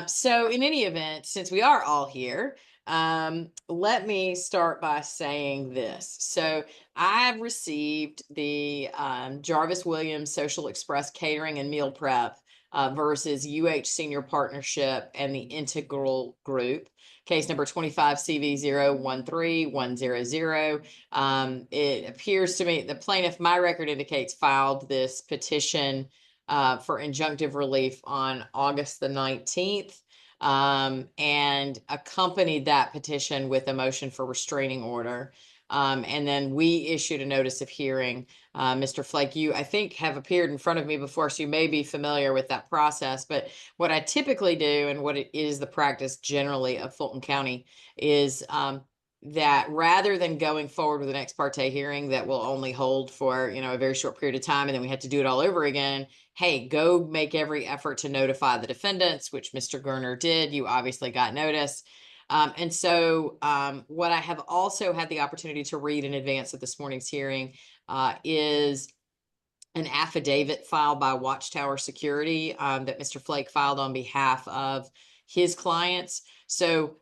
So in any event, since we are all here, let me start by saying this. So I've received the Jarvis Williams Social Express Catering and Meal Prep versus UH Senior Partnership and the Integral Group, case number 25 CV013100. It appears to me the plaintiff, my record indicates, filed this petition for injunctive relief on August the 19th, and accompanied that petition with a motion for restraining order. And then we issued a notice of hearing. Mr. Flake, you, I think, have appeared in front of me before, so you may be familiar with that process. But what I typically do, and what it is the practice generally of Fulton County, is that rather than going forward with an ex parte hearing that will only hold for, a very short period of time, and then we have to do it all over again, hey, go make every effort to notify the defendants, which Mr. Gerner did. You obviously got notice. And so what I have also had the opportunity to read in advance of this morning's hearing is an affidavit filed by Watchtower Security that Mr. Flake filed on behalf of his clients. So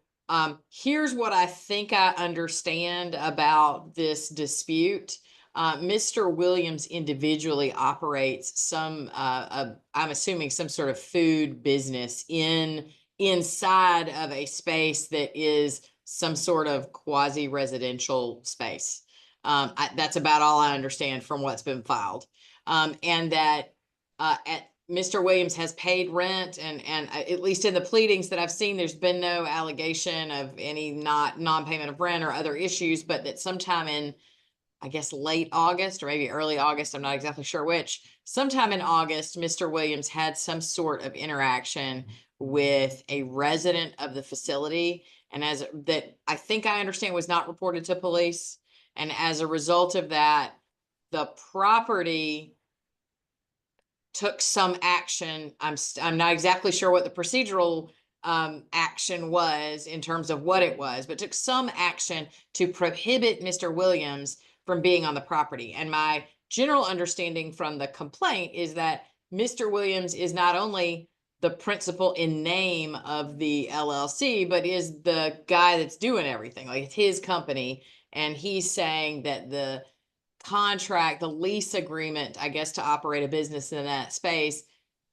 here's what I think I understand about this dispute. Mr. Williams individually operates some, I'm assuming, some sort of food business inside of a space that is some sort of quasi-residential space. That's about all I understand from what's been filed. And that Mr. Williams has paid rent, and at least in the pleadings that I've seen, there's been no allegation of any non-payment of rent or other issues, but that sometime in, I guess, late August or maybe early August, I'm not exactly sure which, sometime in August, Mr. Williams had some sort of interaction with a resident of the facility, and as that I think I understand was not reported to police. And as a result of that, the property took some action. I'm not exactly sure what the procedural action was in terms of what it was, but took some action to prohibit Mr. Williams from being on the property. And my general understanding from the complaint is that Mr. Williams is not only the principal in name of the LLC, but is the guy that's doing everything. Like, it's his company. And he's saying that the contract, the lease agreement, I guess, to operate a business in that space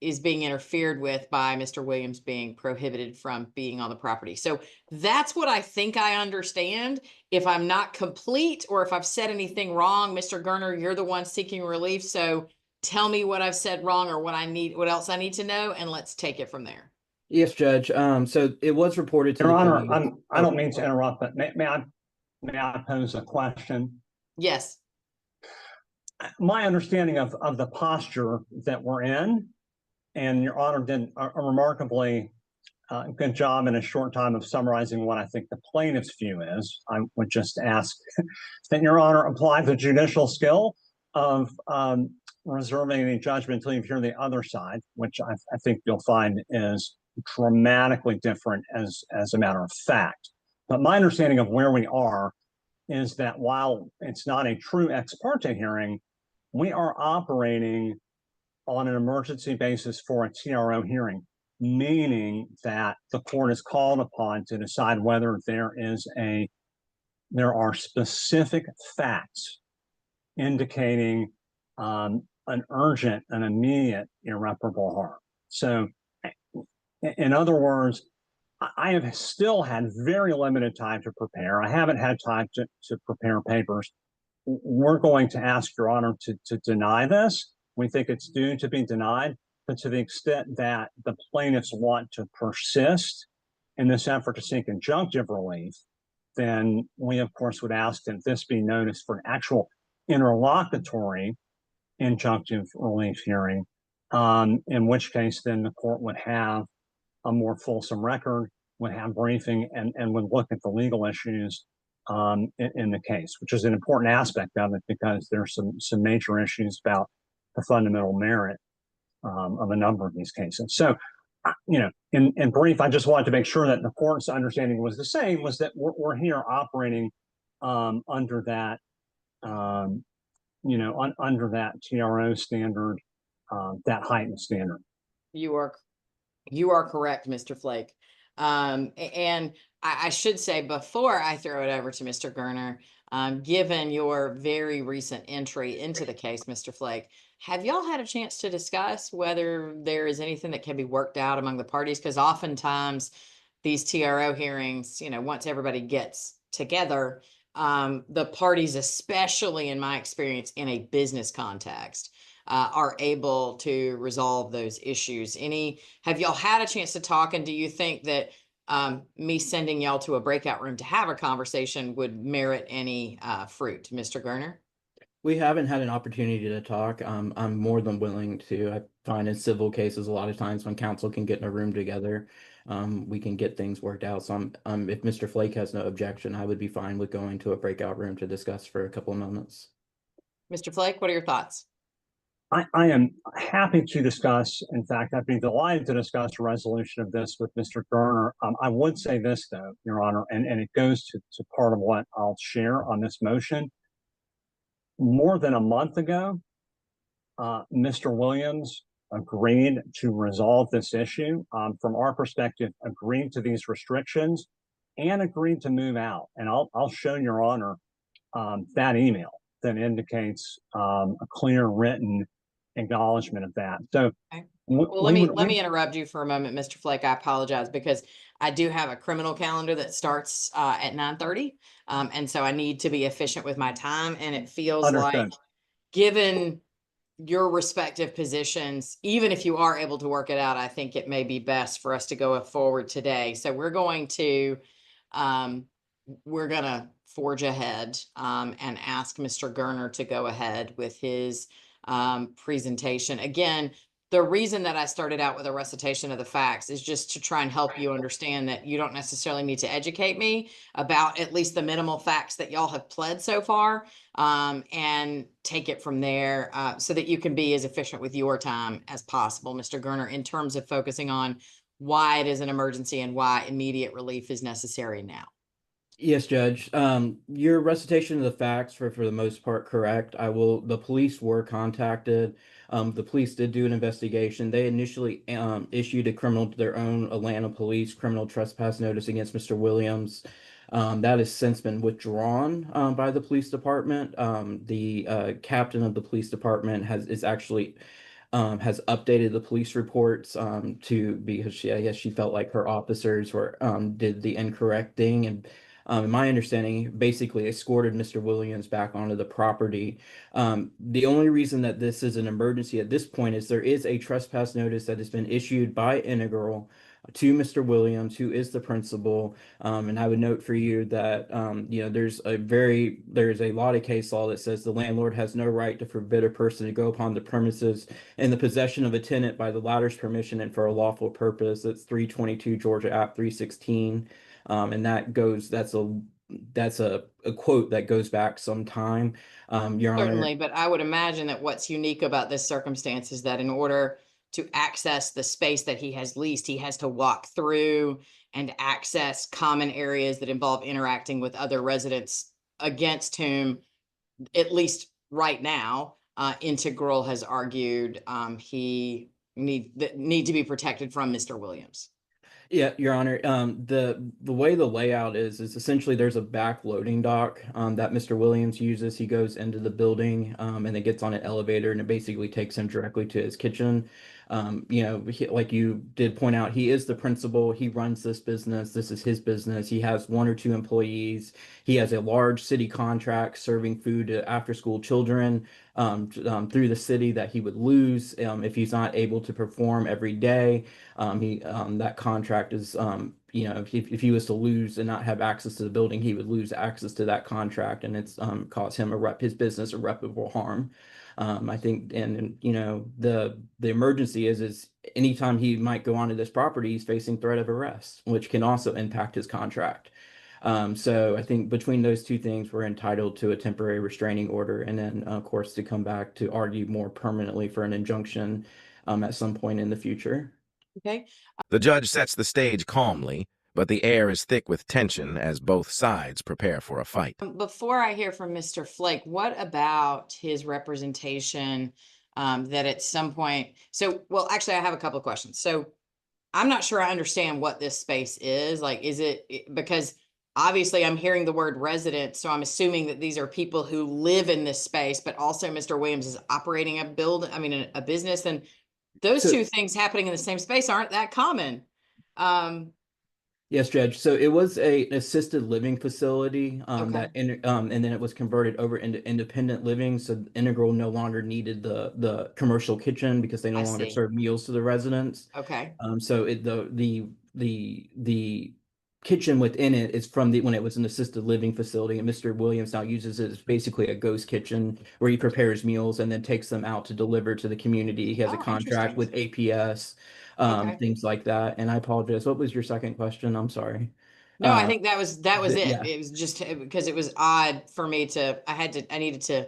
is being interfered with by Mr. Williams being prohibited from being on the property. So that's what I think I understand. If I'm not complete or if I've said anything wrong, Mr. Gerner, you're the one seeking relief. So tell me what I've said wrong or what else I need to know, and let's take it from there. Yes, Judge. So it was reported to Your the Honor, county. I don't mean to interrupt, but may I pose a question? Yes. My understanding of the posture that we're in, and Your Honor did a remarkably good job in a short time of summarizing what I think the plaintiff's view is. I would just ask that Your Honor apply the judicial skill of reserving any judgment until you hear the other side, which I think you'll find is dramatically different as a matter of fact. But my understanding of where we are is that while it's not a true ex parte hearing, we are operating on an emergency basis for a TRO hearing, meaning that the court is called upon to decide whether there are specific facts indicating an urgent and immediate irreparable harm. So, in other words, I have still had very limited time to prepare. I haven't had time to prepare papers. We're going to ask Your Honor to deny this. We think it's due to be denied, but to the extent that the plaintiffs want to persist in this effort to seek injunctive relief, then we, of course, would ask that this be noticed for an actual interlocutory injunctive relief hearing, in which case then the court would have a more fulsome record, would have briefing, and would look at the legal issues in the case, which is an important aspect of it because there's some major issues about the fundamental merit of a number of these cases. So, in brief, I just wanted to make sure that the court's understanding was the same, was that we're here operating under that, under that TRO standard, that heightened standard. You are You are correct, Mr. Flake. And I should say, before I throw it over to Mr. Gerner, given your very recent entry into the case, Mr. Flake, have y'all had a chance to discuss whether there is anything that can be worked out among the parties? Because oftentimes these TRO hearings, once everybody gets together, the parties, especially in my experience in a business context, are able to resolve those issues. Have y'all had a chance to talk, and do you think that me sending y'all to a breakout room to have a conversation would merit any fruit, Mr. Gerner? We haven't had an opportunity to talk. I'm more than willing to. I find in civil cases, a lot of times when counsel can get in a room together, we can get things worked out. So if Mr. Flake has no objection, I would be fine with going to a breakout room to discuss for a couple of moments. Mr. Flake, what are your thoughts? I am happy to discuss. In fact, I'd be delighted to discuss a resolution of this with Mr. Gerner. I would say this, though, Your Honor, and it goes to part of what I'll share on this motion. More than a month ago, Mr. Williams agreed to resolve this issue. From our perspective, agreed to these restrictions and agreed to move out. And I'll show Your Honor that email that indicates a clear written acknowledgement of that. So, okay. Well, let me interrupt you for a moment, Mr. Flake. I apologize because I do have a criminal calendar that starts at 9:30, and so I need to be efficient with my time. And it feels like, given your respective positions, even if you are able to work it out, I think it may be best for us to go forward today. So we're going to forge ahead and ask Mr. Gerner to go ahead with his presentation. Again, the reason that I started out with a recitation of the facts is just to try and help you understand that you don't necessarily need to educate me about at least the minimal facts that y'all have pled so far, and take it from there so that you can be as efficient with your time as possible, Mr. Gerner, in terms of focusing on why it is an emergency and why immediate relief is necessary now. Yes, Judge. Your recitation of the facts for the most part correct. The police were contacted. The police did do an investigation. They initially issued their own Atlanta police criminal trespass notice against Mr. Williams. That has since been withdrawn by the police department. The captain of the police department has updated the police reports because I guess she felt like her officers did the incorrect thing, and in my understanding, basically escorted Mr. Williams back onto the property. The only reason that this is an emergency at this point is there is a trespass notice that has been issued by Integral to Mr. Williams, who is the principal. And I would note for you that there's a lot of case law that says the landlord has no right to forbid a person to go upon the premises in the possession of a tenant by the latter's permission and for a lawful purpose. That's 322 Georgia App 316. And that's a quote that goes back some time. Your Honor. Certainly, but I would imagine that what's unique about this circumstance is that in order to access the space that he has leased, he has to walk through and access common areas that involve interacting with other residents against whom, at least right now, Integral has argued he need to be protected from Mr. Williams. Yeah, Your Honor. The way the layout is essentially there's a back loading dock that Mr. Williams uses. He goes into the building and then gets on an elevator, and it basically takes him directly to his kitchen. Like you did point out, he is the principal. He runs this business. This is his business. He has 1 or 2 employees. He has a large city contract serving food to after-school children through the city that he would lose if he's not able to perform every day. That contract is if he was to lose and not have access to the building, he would lose access to that contract, and it's cause him his business irreparable harm. I think, and the emergency is anytime he might go onto this property, he's facing threat of arrest, which can also impact his contract. So I think between those two things, we're entitled to a temporary restraining order, and then of course to come back to argue more permanently for an injunction at some point in the future. Okay. The judge sets the stage calmly, but the air is thick with tension as both sides prepare for a fight. Before I hear from Mr. Flake, what about his representation that at some point, well, actually, I have a couple of questions. So I'm not sure I understand what this space is. Like, is it because obviously I'm hearing the word resident, so I'm assuming that these are people who live in this space, but also Mr. Williams is operating a business, and those So two things happening in the same space aren't that common. Um, yes, Judge. So it was a assisted living facility okay, and then it was converted over into independent living. So Integral no longer needed the commercial kitchen because they no I longer see. serve meals to the residents. Okay, So the kitchen within it is from the when it was an assisted living facility, and Mr. Williams now uses it as basically a ghost kitchen where he prepares meals and then takes them out to deliver to the community. He has a oh, contract interesting. with APS, Okay. things like that. And I apologize. What was your second question? I'm sorry. No, I Uh, think that was it. yeah, It was just because it was odd for me I needed to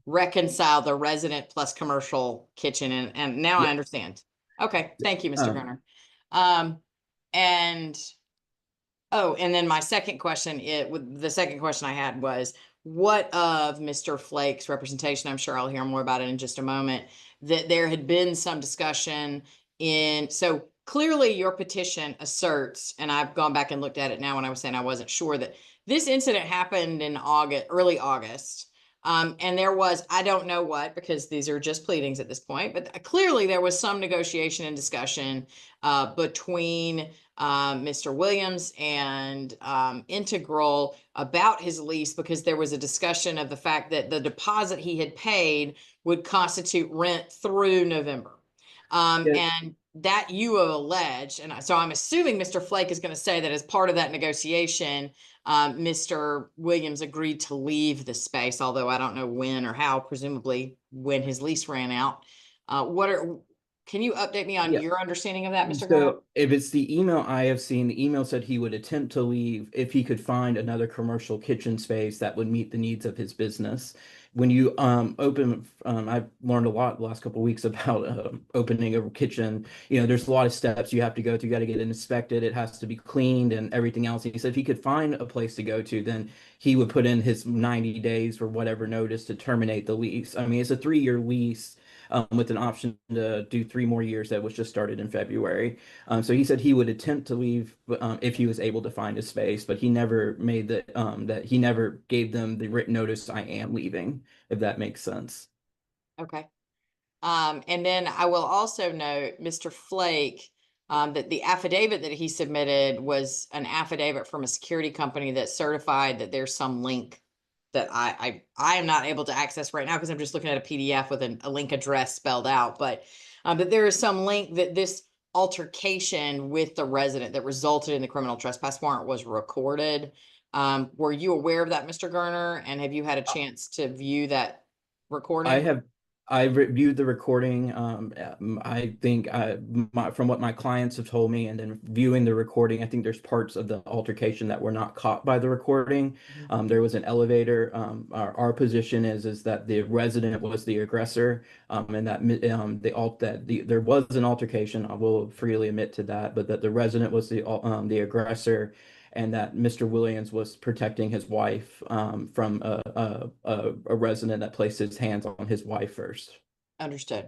reconcile the resident plus commercial kitchen, and now I yeah. understand. Okay, thank you, Mr. Um, Garner. Um, and oh, and then my second question, the second question I had was, what of Mr. Flake's representation? I'm sure I'll hear more about it in just a moment. That there had been some discussion so clearly your petition asserts, and I've gone back and looked at it now when I was saying I wasn't sure, that this incident happened in early August. And there was, I don't know what, because these are just pleadings at this point, but clearly there was some negotiation and discussion between Mr. Williams and Integral about his lease, because there was a discussion of the fact that the deposit he had paid would constitute rent through November. yeah, And that you have alleged, and so I'm assuming Mr. Flake is going to say that as part of that negotiation, Mr. Williams agreed to leave the space, although I don't know when or how, presumably when his lease ran out. Can you update me on yeah. your understanding of that, Mr. Garner? So if it's the email I have seen, the email said he would attempt to leave if he could find another commercial kitchen space that would meet the needs of his business. When you open, I've learned a lot the last couple of weeks about opening a kitchen. You know, there's a lot of steps you have to go through. You got to get it inspected. It has to be cleaned and everything else. He said if he could find a place to go to, then he would put in his 90 days or whatever notice to terminate the lease. I mean, it's a 3-year lease with an option to do 3 more years that was just started in February. So he said he would attempt to leave if he was able to find a space, but he never made that he never gave them the written notice, I am leaving, if that makes sense. Okay. And then I will also note, Mr. Flake, that the affidavit that he submitted was an affidavit from a security company that certified that there's some link that I am not able to access right now because I'm just looking at a PDF with a link address spelled out. But there is some link that this altercation with the resident that resulted in the criminal trespass warrant was recorded. Were you aware of that, Mr. Garner? And have you had a chance to view that I recording? have I reviewed the recording. I think from what my clients have told me, and then viewing the recording, I think there's parts of the altercation that were not caught by the recording. Mhm. There was an elevator. Our position is that the resident was the aggressor, and that there was an altercation. I will freely admit to that, but that the resident was the aggressor, and that Mr. Williams was protecting his wife from a resident that placed his hands on his wife first. Understood.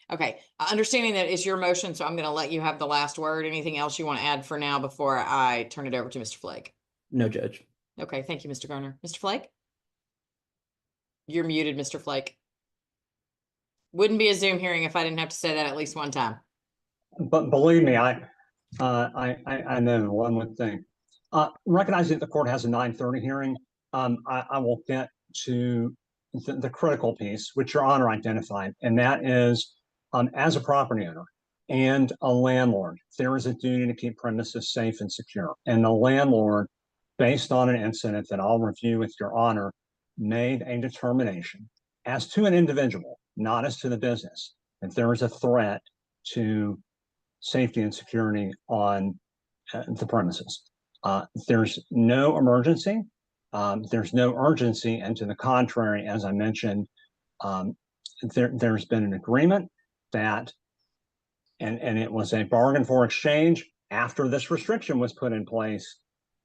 Okay, understanding that is your motion, so I'm going to let you have the last word. Anything else you want to add for now before I turn it over to Mr. Flake? No, Judge. Okay, thank you, Mr. Garner. Mr. Flake? You're muted, Mr. Flake. Wouldn't be a Zoom hearing if I didn't have to say that at least one time. But believe me, I know one would think. Recognizing that the court has a 9:30 hearing, I will get to the critical piece, which Your Honor identified, and that is, as a property owner and a landlord, there is a duty to keep premises safe and secure. And the landlord, based on an incident that I'll review with Your Honor, made a determination as to an individual, not as to the business, that there is a threat to safety and security on the premises. There's no emergency. There's no urgency. And to the contrary, as I mentioned, there's been an agreement that, and it was a bargain for exchange after this restriction was put in place,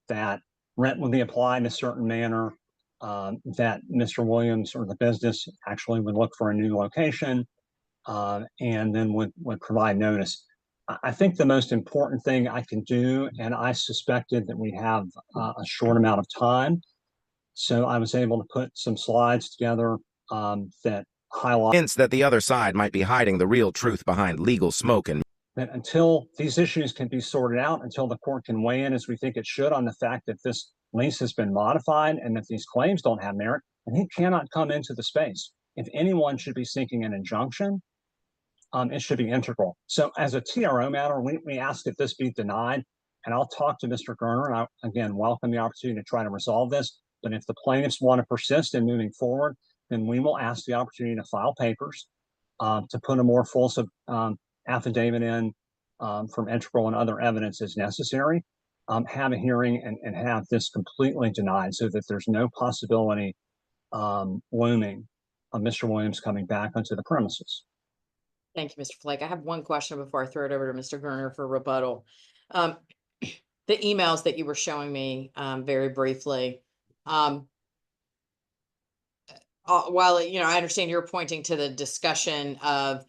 that rent would be applied in a certain manner, that Mr. Williams or the business actually would look for a new location, and then would provide notice. I think the most important thing I can do, and I suspected that we have a short amount of time, so I was able to put some slides together that highlight Hints that the other side might be hiding the real truth behind legal smoke and that until these issues can be sorted out, until the court can weigh in as we think it should on the fact that this lease has been modified and that these claims don't have merit, and he cannot come into the space. If anyone should be seeking an injunction, it should be integral. So as a TRO matter, we ask that this be denied, and I'll talk to Mr. Gerner, and I, again, welcome the opportunity to try to resolve this. But if the plaintiffs want to persist in moving forward, then we will ask the opportunity to file papers, to put a more fulsome affidavit in from integral and other evidence as necessary, have a hearing and have this completely denied so that there's no possibility looming of Mr. Williams coming back onto the premises. Thank you, Mr. Flake. I have one question before I throw it over to Mr. Gerner for rebuttal. The emails that you were showing me very briefly, while, I understand you're pointing to the discussion of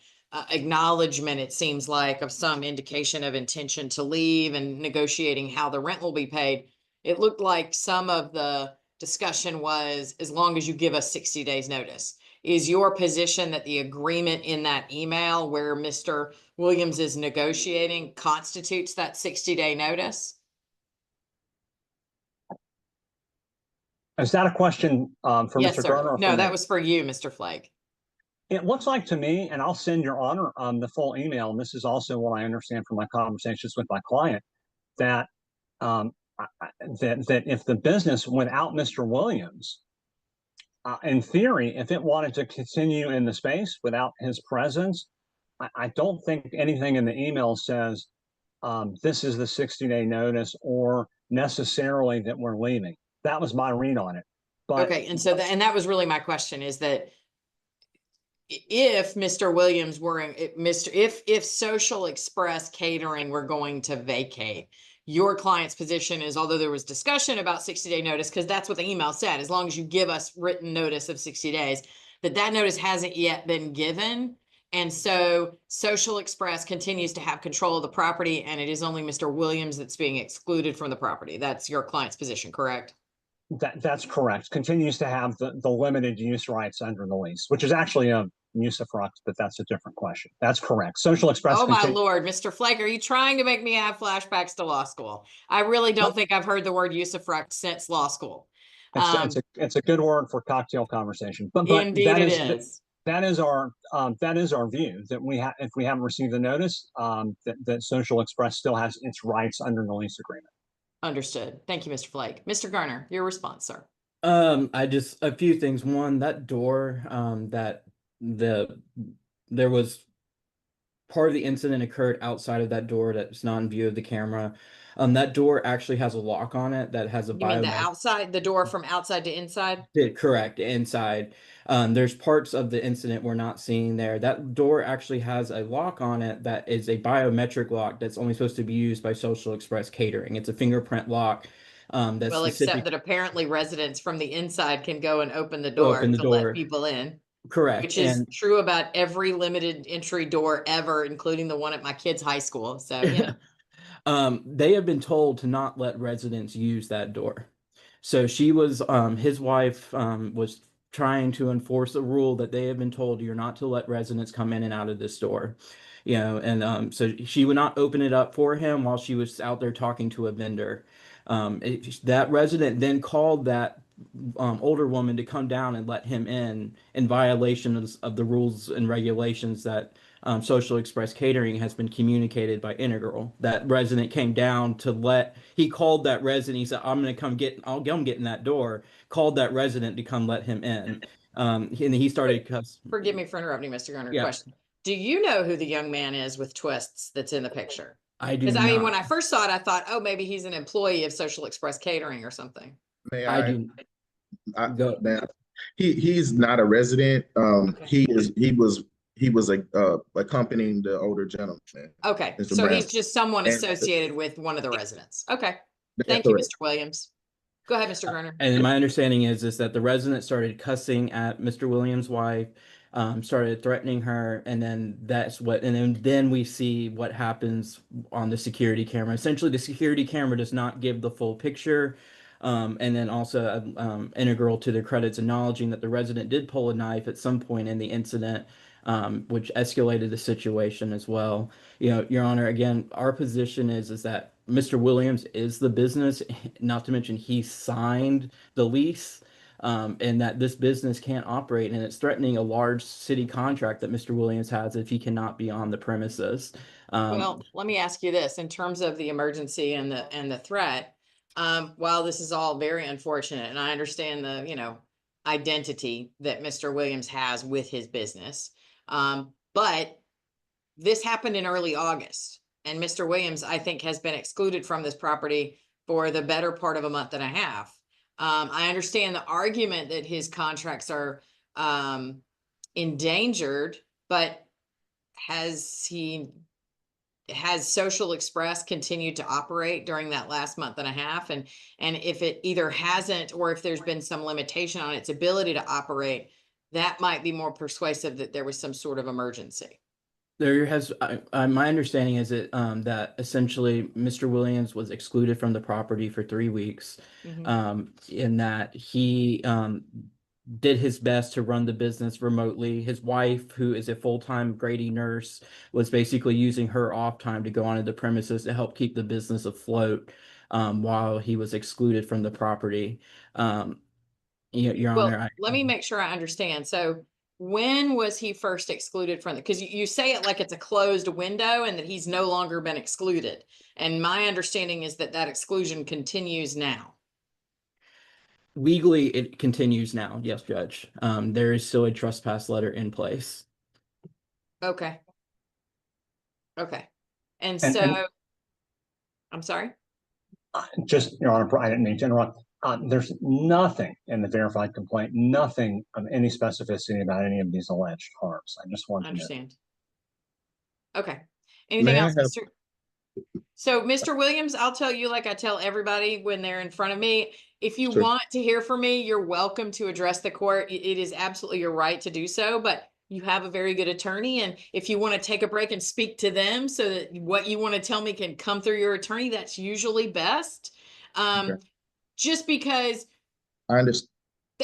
acknowledgement, it seems like, of some indication of intention to leave and negotiating how the rent will be paid. It looked like some of the discussion was, as long as you give us 60 days notice. Is your position that the agreement in that email where Mr. Williams is negotiating constitutes that 60-day notice? Is that a question for Yes, Mr. sir. Gerner? No, that was for you, Mr. Flake. It looks like to me, and I'll send Your Honor the full email, and this is also what I understand from my conversations with my client, that that if the business without Mr. Williams, in theory, if it wanted to continue in the space without his presence, I don't think anything in the email says this is the 60-day notice or necessarily that we're leaving. That was my read on it. But okay, and so that was really my question, is that if Mr. Williams were if Social Express Catering were going to vacate, your client's position is, although there was discussion about 60-day notice, because that's what the email said, as long as you give us written notice of 60 days, that notice hasn't yet been given. And so Social Express continues to have control of the property, and it is only Mr. Williams that's being excluded from the property. That's your client's position, correct? That's correct. Continues to have the limited use rights under the lease, which is actually a usufruct, but that's a different question. That's correct. Social Express. Oh my Lord, Mr. Flake, are you trying to make me have flashbacks to law school? I really don't think I've heard the word usufruct since law school. It's a good word for cocktail conversation, but indeed that it is. That is our view, that if we haven't received the notice, that Social Express still has its rights under the lease agreement. Understood. Thank you, Mr. Flake. Mr. Garner, your response, sir. A few things. One, that door, there was part of the incident occurred outside of that door that's not in view of the camera. That door actually has a lock on it that has a You mean the door from outside to inside? Correct, inside. There's parts of the incident we're not seeing there. That door actually has a lock on it that is a biometric lock that's only supposed to be used by Social Express Catering. It's a fingerprint lock. That's well, except that apparently residents from the inside can go and open the door to let people in. Correct. Which is true about every limited entry door ever, including the one at my kid's high school. So, they have been told to not let residents use that door. So she was, his wife was trying to enforce a rule that they have been told you're not to let residents come in and out of this door. And so she would not open it up for him while she was out there talking to a vendor. That resident then called that older woman to come down and let him in violation of the rules and regulations that Social Express Catering has been communicated by Integral. That resident came down he called that resident. He said, I'll come get in that door. Called that resident to come let him in. And he started Forgive me for interrupting, Mr. Garner. Yeah. Question. Do you know who the young man is with twists that's in the picture? I do. Because I mean, when I first saw it, I thought, oh, maybe he's an employee of Social Express Catering or something. I do. He's not a resident. Okay. He was accompanying the older gentleman. Okay, Mr. so Brown. he's just someone associated with one of the residents. Okay, thank you, Mr. Williams. Go ahead, Mr. Garner. And my understanding is that the resident started cussing at Mr. Williams' wife. started threatening her, and then then we see what happens on the security camera. Essentially, the security camera does not give the full picture. And then also integral to the credits, acknowledging that the resident did pull a knife at some point in the incident, which escalated the situation as well. Your Honor, again, our position is that Mr. Williams is the business, not to mention he signed the lease, and that this business can't operate, and it's threatening a large city contract that Mr. Williams has if he cannot be on the premises. Well, let me ask you this, in terms of the emergency and the threat, while this is all very unfortunate, and I understand the, identity that Mr. Williams has with his business, but this happened in early August, and Mr. Williams, I think, has been excluded from this property for the better part of a month and a half. I understand the argument that his contracts are endangered, but has Social Express continued to operate during that last month and a half? And if it either hasn't, or if there's been some limitation on its ability to operate, that might be more persuasive that there was some sort of emergency. My understanding is that essentially Mr. Williams was excluded from the property for 3 weeks, in that he did his best to run the business remotely. His wife, who is a full-time Grady nurse, was basically using her off time to go onto the premises to help keep the business afloat, while he was excluded from the property. Your Well, Honor, let me make sure I understand. So when was he first excluded from because you say it like it's a closed window and that he's no longer been excluded. And my understanding is that exclusion continues now. legally it continues now. Yes, Judge. There is still a trespass letter in place. Okay. Okay. And And- so, I'm sorry? Just, Your Honor, I didn't mean to interrupt. There's nothing in the verified complaint, nothing of any specificity about any of these alleged harms. I just want I to know. understand. Okay. Anything May I else, have- Mr.? So, Mr. Williams, I'll tell you, like I tell everybody when they're in front of me, if you Sure. want to hear from me, you're welcome to address the court. It is absolutely your right to do so, but you have a very good attorney. And if you want to take a break and speak to them so that what you want to tell me can come through your attorney, that's usually best. Okay. Just because I understand.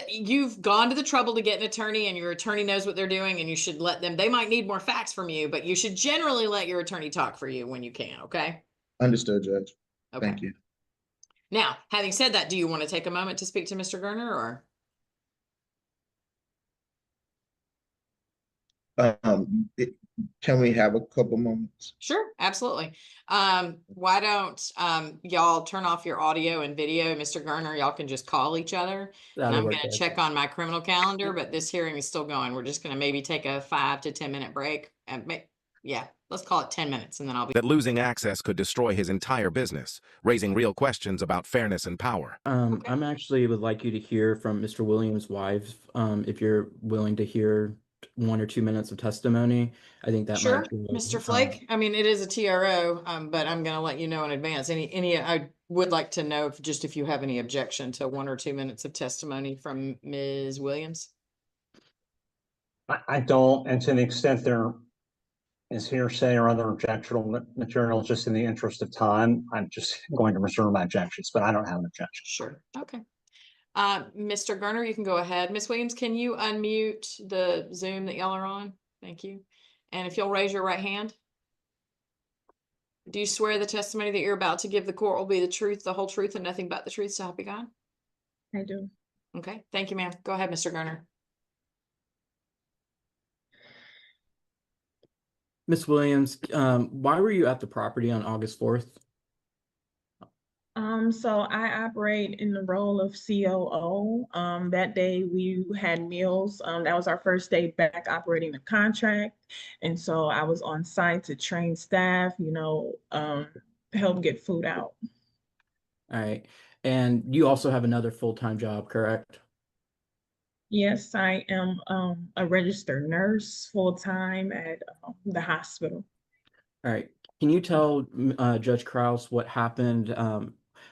you've gone to the trouble to get an attorney and your attorney knows what they're doing, and you should let them, they might need more facts from you, but you should generally let your attorney talk for you when you can. Okay. Understood, Judge. Okay. Thank you. Now, having said that, do you want to take a moment to speak to Mr. Gerner or? Can we have a couple moments? Sure, absolutely. Why don't y'all turn off your audio and video? Mr. Gerner, y'all can just call each other. And That'll I'm work, going to Judge. check on my criminal calendar, but this hearing is still going. We're just going to maybe take a 5 to 10 minute break and let's call it 10 minutes and then I'll be. That losing access could destroy his entire business, raising real questions about fairness and power. Okay. I'm actually would like you to hear from Mr. Williams' wife, if you're willing to hear 1 or 2 minutes of testimony. I think that Sure, might be Mr. Flake. I mean, it is a TRO, but I'm gonna let you know in advance. I would like to know if you have any objection to 1 or 2 minutes of testimony from Ms. Williams. I don't, and to the extent there is hearsay or other objectionable material, just in the interest of time, I'm just going to reserve my objections, but I don't have an objection. Sure. Okay. Mr. Gerner, you can go ahead. Ms. Williams, can you unmute the Zoom that y'all are on? Thank you. And if you'll raise your right hand. Do you swear the testimony that you're about to give the court will be the truth, the whole truth, and nothing but the truth, so help you God? I do. Okay. Thank you, ma'am. Go ahead, Mr. Gerner. Miss Williams, why were you at the property on August 4th? So I operate in the role of COO. That day we had meals. That was our first day back operating the contract. And so I was on site to train staff, help get food out. All right. And you also have another full-time job, correct? Yes, I am a registered nurse full-time at the hospital. All right. Can you tell Judge Krause what happened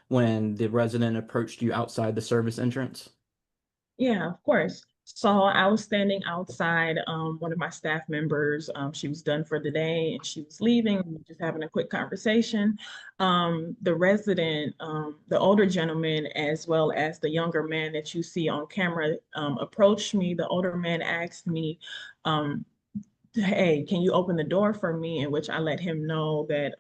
when the resident approached you outside the service entrance? Yeah, of course. So I was standing outside, one of my staff members, she was done for the day and she was leaving, we were just having a quick conversation. The resident, the older gentleman, as well as the younger man that you see on camera, approached me. The older man asked me, hey, can you open the door for me? In which I let him know that,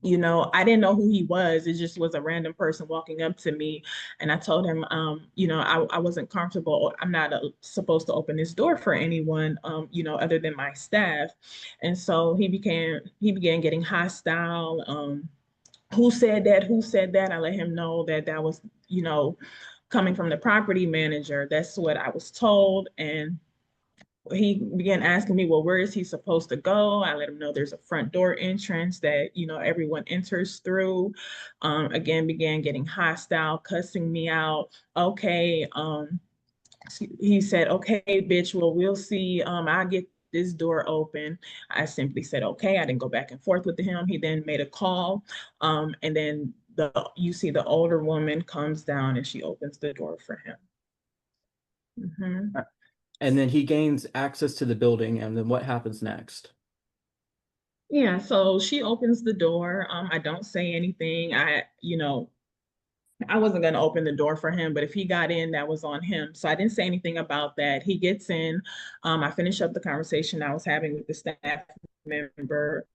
you know, I didn't know who he was. It just was a random person walking up to me. And I told him, you know, I wasn't comfortable. I'm not supposed to open this door for anyone, you know, other than my staff. And so he began getting hostile. Who said that? Who said that? I let him know that that was, you know, coming from the property manager. That's what I was told. And he began asking me, well, where is he supposed to go? I let him know there's a front door entrance that, you know, everyone enters through. Again, began getting hostile, cussing me out. Okay. He said, okay, bitch, well, we'll see. I'll get this door open. I simply said, okay. I didn't go back and forth with him. He then made a call. And then you see the older woman comes down and she opens the door for him. Mm-hmm. And then he gains access to the building, and then what happens next? Yeah, so she opens the door. I don't say anything. You know, I wasn't going to open the door for him, but if he got in, that was on him. So I didn't say anything about that. He gets in. I finish up the conversation I was having with the staff member.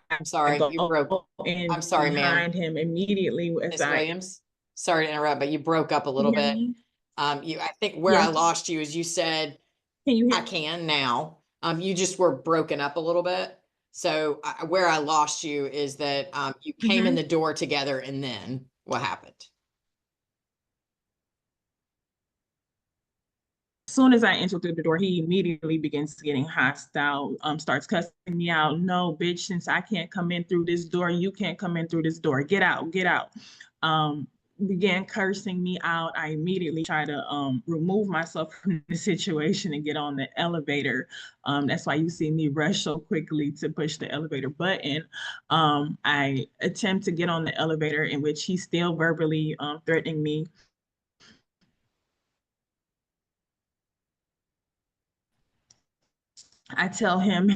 I'm sorry, you broke. I'm sorry, ma'am. Behind him immediately as Ms. Williams, sorry to interrupt, but you broke up a little bit. I think where I lost you is you said, can you hear I can now. You just were broken up a little bit. So where I lost you is that you came in the door together, and then what happened? As soon as I enter through the door, he immediately begins getting hostile, starts cussing me out. No, bitch, since I can't come in through this door, you can't come in through this door. Get out, get out. Began cursing me out. I immediately try to remove myself from the situation and get on the elevator. That's why you see me rush so quickly to push the elevator button. I attempt to get on the elevator, in which he's still verbally threatening me. I tell him,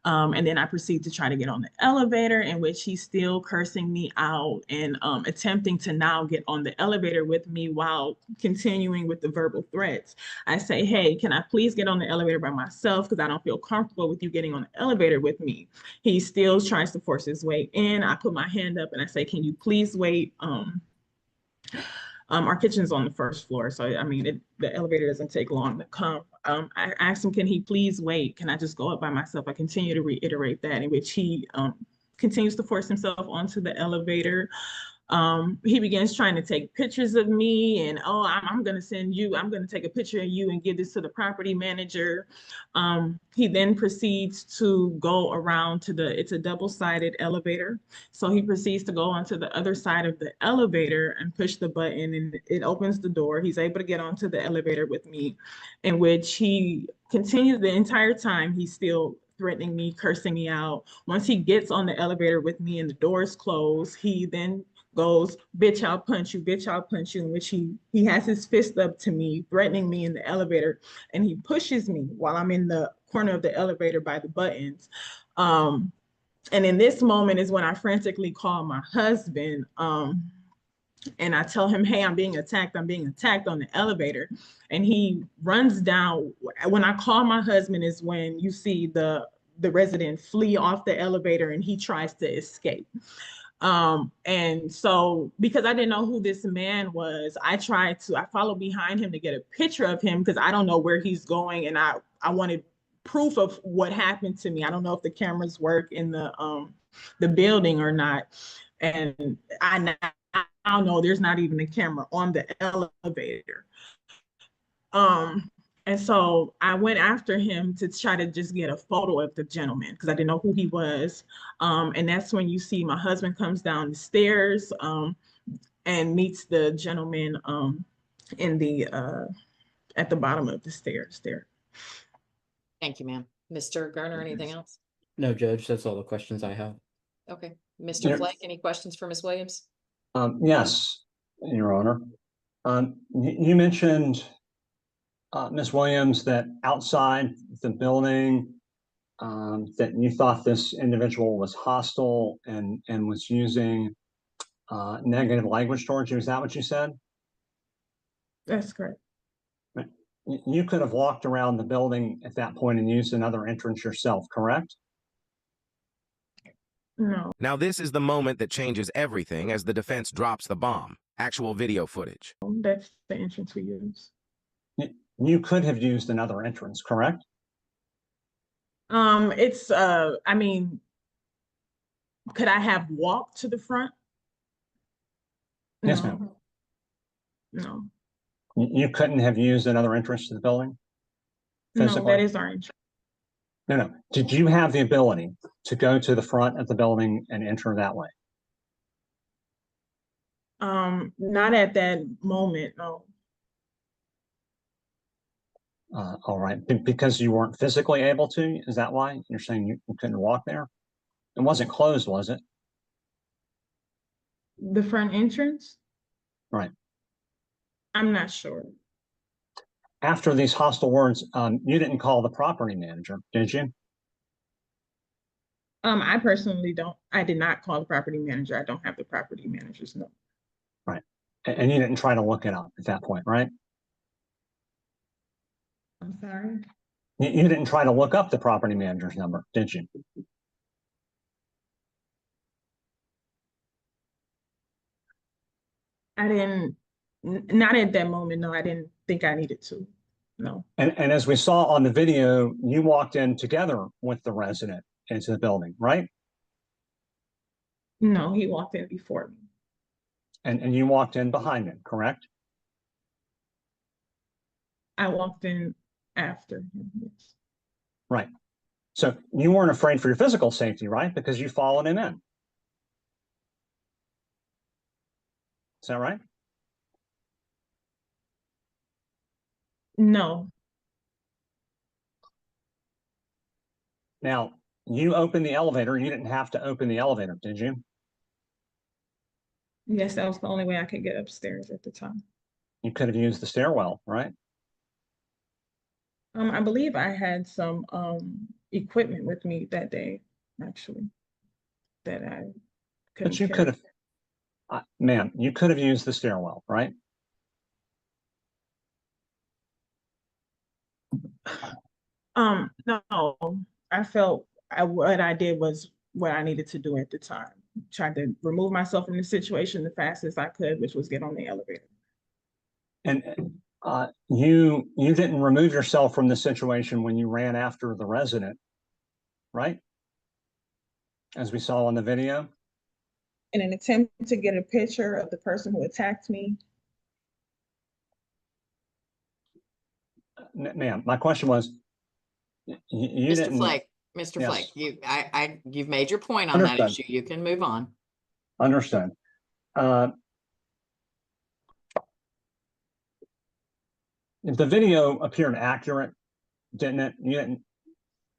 and then I proceed to try to get on the elevator, in which he's still cursing me out and attempting to now get on the elevator with me while continuing with the verbal threats. I say, hey, can I please get on the elevator by myself? Because I don't feel comfortable with you getting on the elevator with me. He still tries to force his way in. I put my hand up and I say, can you please wait? Our kitchen's on the first floor, so I mean, the elevator doesn't take long to come. I asked him, can he please wait? Can I just go up by myself? I continue to reiterate that, in which he continues to force himself onto the elevator. He begins trying to take pictures of me and, oh, I'm going to take a picture of you and give this to the property manager. He then proceeds to go around to it's a double-sided elevator. So he proceeds to go onto the other side of the elevator and push the button, and it opens the door. He's able to get onto the elevator with me, in which he continues the entire time. He's still threatening me, cursing me out. Once he gets on the elevator with me and the doors close, he then goes, bitch, I'll punch you, bitch, I'll punch you, in which he has his fist up to me, threatening me in the elevator, and he pushes me while I'm in the corner of the elevator by the buttons. And in this moment is when I frantically call my husband, and I tell him, hey, I'm being attacked on the elevator. And he runs down. When I call my husband is when you see the resident flee off the elevator and he tries to escape. And so because I didn't know who this man was, I followed behind him to get a picture of him, because I don't know where he's going, and I wanted proof of what happened to me. I don't know if the cameras work in the building or not. And I don't know, there's not even a camera on the elevator. And so I went after him to try to just get a photo of the gentleman, because I didn't know who he was. And that's when you see my husband comes down the stairs and meets the gentleman in the at the bottom of the stairs there. Thank you, ma'am. Mr. Garner, anything else? No, Judge, that's all the questions I have. Okay. Mr. Flake, any questions for Ms. Williams? Yes, Your Honor. You mentioned Ms. Williams, that outside the building, that you thought this individual was hostile and was using negative language towards you? Is that what you said? That's correct. You could have walked around the building at that point and used another entrance yourself, correct? No, Now, this is the moment that changes everything as the defense drops the bomb. Actual video footage. that's the entrance we use. You could have used another entrance, correct? It's I mean, could I have walked to the front? Yes, No. ma'am. No, You couldn't have used another entrance to the building? no, Physically? that is our entrance. No. Did you have the ability to go to the front of the building and enter that way? Not at that moment, no. All right, because you weren't physically able to, is that why? You're saying you couldn't walk there? It wasn't closed, was it? The front entrance? Right. I'm not sure. After these hostile words, you didn't call the property manager, did you? I personally don't. I did not call the property manager. I don't have the property manager's number. Right. And you didn't try to look it up at that point, right? I'm sorry. You didn't try to look up the property manager's number, did you? I didn't. Not at that moment. No, I didn't think I needed to. No. And as we saw on the video, you walked in together with the resident into the building, right? No, he walked in before me. And you walked in behind him, correct? I walked in after him. Yes. Right. So you weren't afraid for your physical safety, right? Because you followed him in. Is that right? No. Now, you opened the elevator. You didn't have to open the elevator, did you? Yes, that was the only way I could get upstairs at the time. You could have used the stairwell, right? I believe I had some equipment with me that day, actually, that I couldn't But you carry. could have, ma'am, you could have used the stairwell, right? No, I felt what I did was what I needed to do at the time. Tried to remove myself from the situation the fastest I could, which was get on the elevator. And you didn't remove yourself from the situation when you ran after the resident, right? As we saw on the video. In an attempt to get a picture of the person who attacked me. Ma'am, my question was, you Mr. didn't. Flake, Mr. Yes. Flake, you've made your point on that Understood. issue. You can move on. Understood. The video appeared accurate, didn't it? You didn't.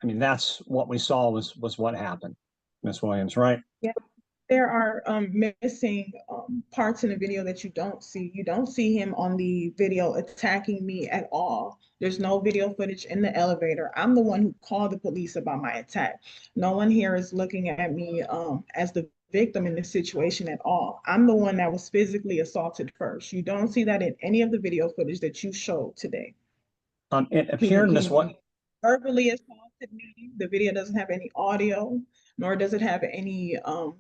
I mean, that's what we saw was what happened, Ms. Williams, right? Yeah. There are missing parts in the video that you don't see. You don't see him on the video attacking me at all. There's no video footage in the elevator. I'm the one who called the police about my attack. No one here is looking at me as the victim in this situation at all. I'm the one that was physically assaulted first. You don't see that in any of the video footage that you showed today. It appeared, Ms. What? Verbally assaulted me. The video doesn't have any audio, nor does it have any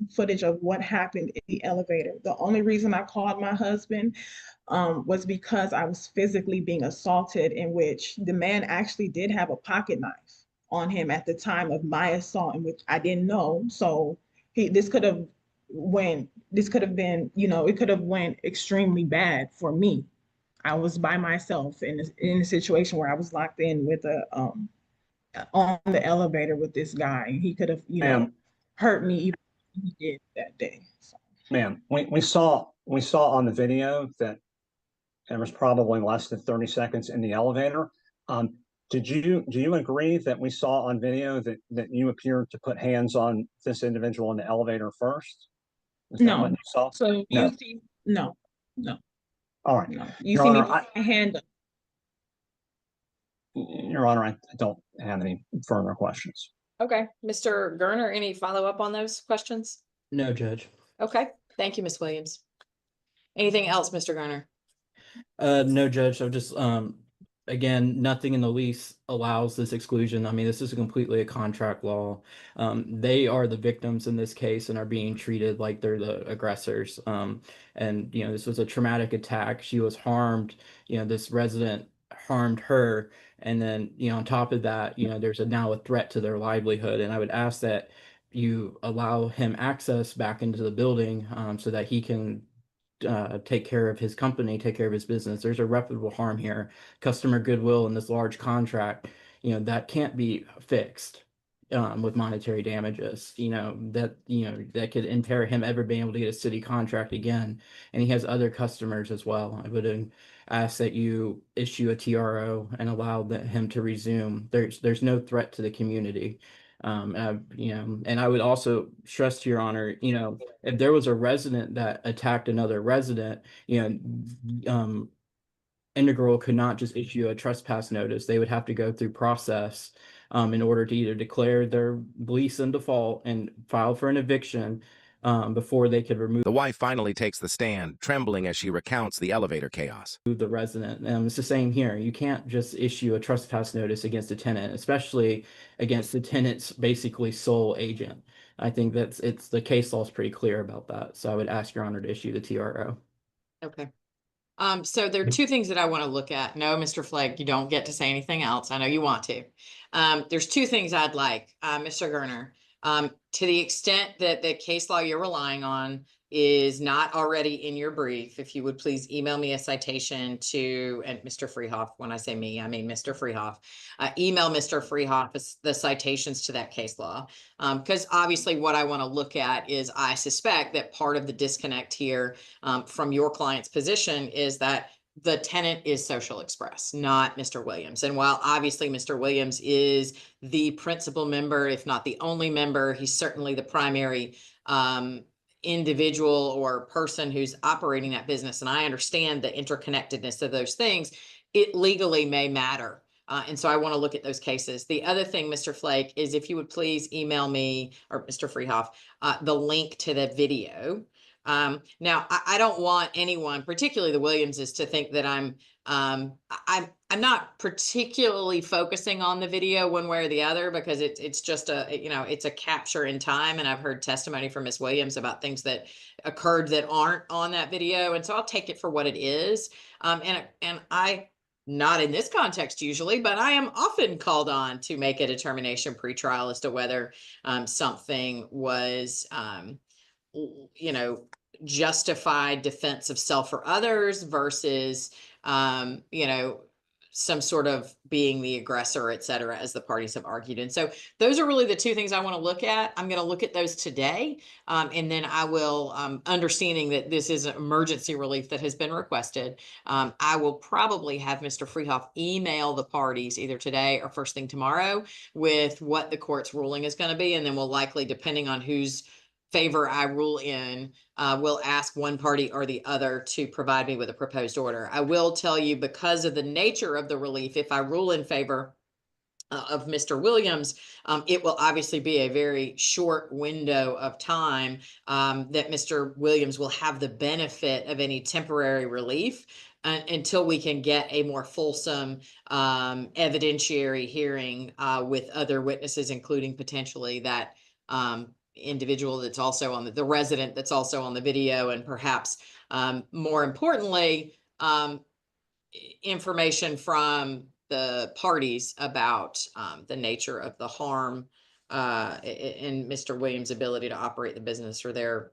footage of what happened in the elevator. The only reason I called my husband was because I was physically being assaulted, in which the man actually did have a pocket knife on him at the time of my assault, in which I didn't know. So this could have been, it could have went extremely bad for me. I was by myself in a situation where I was locked in with on the elevator with this guy. He could have, hurt me even than he did that day. So. Ma'am, we saw on the video that there was probably less than 30 seconds in the elevator. Do you agree that we saw on video that you appeared to put hands on this individual in the elevator first? Is that what you saw? So No. you see, no. All right. No. You Your see Honor, me put my hand up. Your Honor, I don't have any further questions. Okay, Mr. Gerner, any follow-up on those questions? No, Judge. Okay, thank you, Ms. Williams. Anything else, Mr. Gerner? No, Judge. I've just again, nothing in the lease allows this exclusion. I mean, this is completely a contract law. They are the victims in this case and are being treated like they're the aggressors. And you know, this was a traumatic attack. She was harmed. You know, this resident harmed her, and then you know, on top of that, you know, there's now a threat to their livelihood. And I would ask that you allow him access back into the building so that he can take care of his company, take care of his business. There's irreparable harm here, customer goodwill in this large contract, you know, that can't be fixed with monetary damages, you know, that could impair him ever being able to get a city contract again. And he has other customers as well. I would ask that you issue a TRO and allow him to resume. There's no threat to the community. You know, and I would also stress to Your Honor, you know, if there was a resident that attacked another resident, you know, Integral could not just issue a trespass notice. They would have to go through process in order to either declare their lease in default and file for an eviction before they could remove The wife finally takes the stand, trembling as she recounts the elevator chaos. the resident. It's the same here. You can't just issue a trespass notice against a tenant, especially against the tenant's basically sole agent. I think the case law is pretty clear about that. So I would ask Your Honor to issue the TRO. Okay. So there are two things that I want to look at. No, Mr. Flake, you don't get to say anything else. I know you want to. There's two things I'd like, Mr. Gerner. To the extent that the case law you're relying on is not already in your brief, if you would please email me a citation to, and Mr. Freehoff, when I say me, I mean Mr. Freehoff, email Mr. Freehoff the citations to that case law. Because obviously what I want to look at is I suspect that part of the disconnect here from your client's position is that the tenant is Social Express, not Mr. Williams. And while obviously Mr. Williams is the principal member, if not the only member, he's certainly the primary individual or person who's operating that business. And I understand the interconnectedness of those things. It legally may matter. And so I want to look at those cases. The other thing, Mr. Flake, is if you would please email me, or Mr. Freehoff, the link to the video. Now I don't want anyone, particularly the Williamses, to think that I'm not particularly focusing on the video one way or the other, because it's just it's a capture in time. And I've heard testimony from Ms. Williams about things that occurred that aren't on that video. And so I'll take it for what it is. And I, not in this context usually, but I am often called on to make a determination pre-trial as to whether something was, justified defense of self or others versus, some sort of being the aggressor, et cetera, as the parties have argued. And so those are really the two things I want to look at. I'm going to look at those today. And then I will, understanding that this is an emergency relief that has been requested, I will probably have Mr. Freehoff email the parties either today or first thing tomorrow with what the court's ruling is going to be. And then we'll likely, depending on whose favor I rule in, will ask one party or the other to provide me with a proposed order. I will tell you, because of the nature of the relief, if I rule in favor of Mr. Williams, it will obviously be a very short window of time that Mr. Williams will have the benefit of any temporary relief until we can get a more fulsome evidentiary hearing with other witnesses, including potentially that individual that's also on the resident that's also on the video, and perhaps more importantly, information from the parties about the nature of the harm in Mr. Williams' ability to operate the business, or their,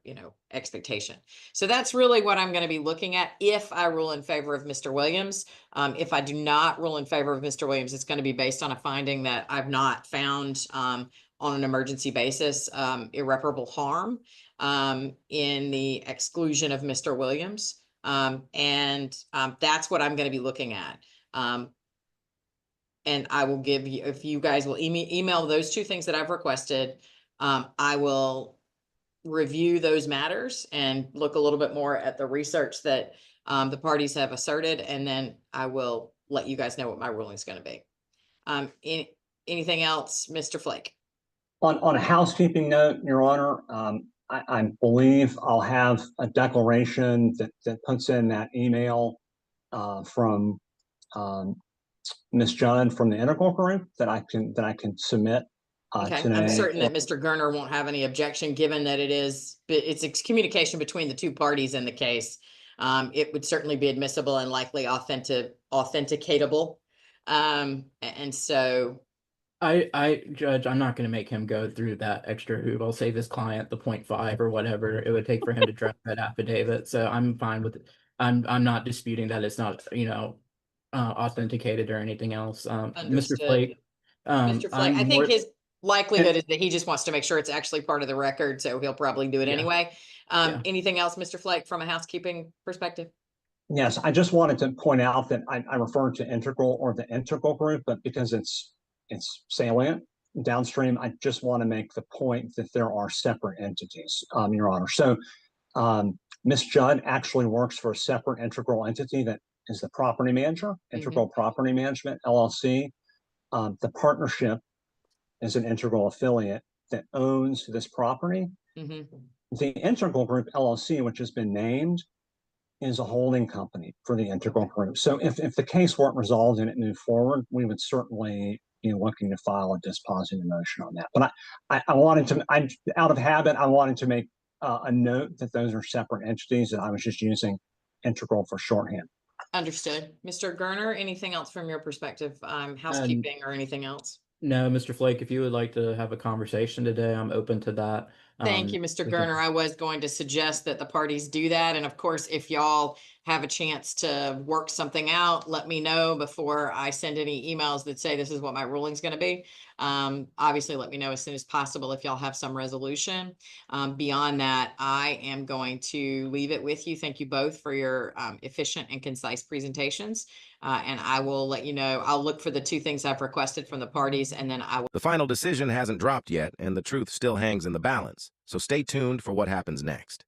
expectation. So that's really what I'm going to be looking at if I rule in favor of Mr. Williams. If I do not rule in favor of Mr. Williams, it's going to be based on a finding that I've not found on an emergency basis irreparable harm in the exclusion of Mr. Williams. And that's what I'm going to be looking at. And I will give you, if you guys will email those two things that I've requested, I will review those matters and look a little bit more at the research that the parties have asserted. And then I will let you guys know what my ruling is going to be. Anything else, Mr. Flake? On a housekeeping note, Your Honor, I believe I'll have a declaration that puts in that email from Ms. Judd from the Integral Group that I can submit Okay, today. I'm certain that Mr. Gerner won't have any objection, given that it's communication between the two parties in the case. It would certainly be admissible and likely authenticatable. And so, Judge, I'm not going to make him go through that extra hoop. I'll save his client the 0.5 or whatever it would take for him to draft that affidavit. So I'm fine with it. I'm not disputing that it's not, authenticated or anything else. Mr. Understood. Flake, Mr. Flake, I I'm think more, his likelihood is that he just wants to make sure it's actually part of the record, so he'll probably do it Yeah. anyway. Yeah. Anything else, Mr. Flake, from a housekeeping perspective? Yes, I just wanted to point out that I referred to Integral or the Integral Group, but because it's salient downstream, I just want to make the point that there are separate entities, Your Honor. So Ms. Judd actually works for a separate Integral entity that is the property manager, Integral Property Management, LLC. The partnership is an Integral affiliate that owns this property. The Integral Group, LLC, which has been named, is a holding company for the Integral Group. So if the case weren't resolved and it moved forward, we would certainly be looking to file a dispositive motion on that. But I wanted to, out of habit, I wanted to make a note that those are separate entities, and I was just using Integral for shorthand. Understood. Mr. Gerner, anything else from your perspective, housekeeping or anything else? No, Mr. Flake, if you would like to have a conversation today, I'm open to that. Thank you, Mr. Gerner. I was going to suggest that the parties do that. And of course, if y'all have a chance to work something out, let me know before I send any emails that say this is what my ruling is going to be. Obviously, let me know as soon as possible if y'all have some resolution. Beyond that, I am going to leave it with you. Thank you both for your efficient and concise presentations. And I will let you know. I'll look for the two things I've requested from the parties, and then I will. The final decision hasn't dropped yet, and the truth still hangs in the balance. So stay tuned for what happens next.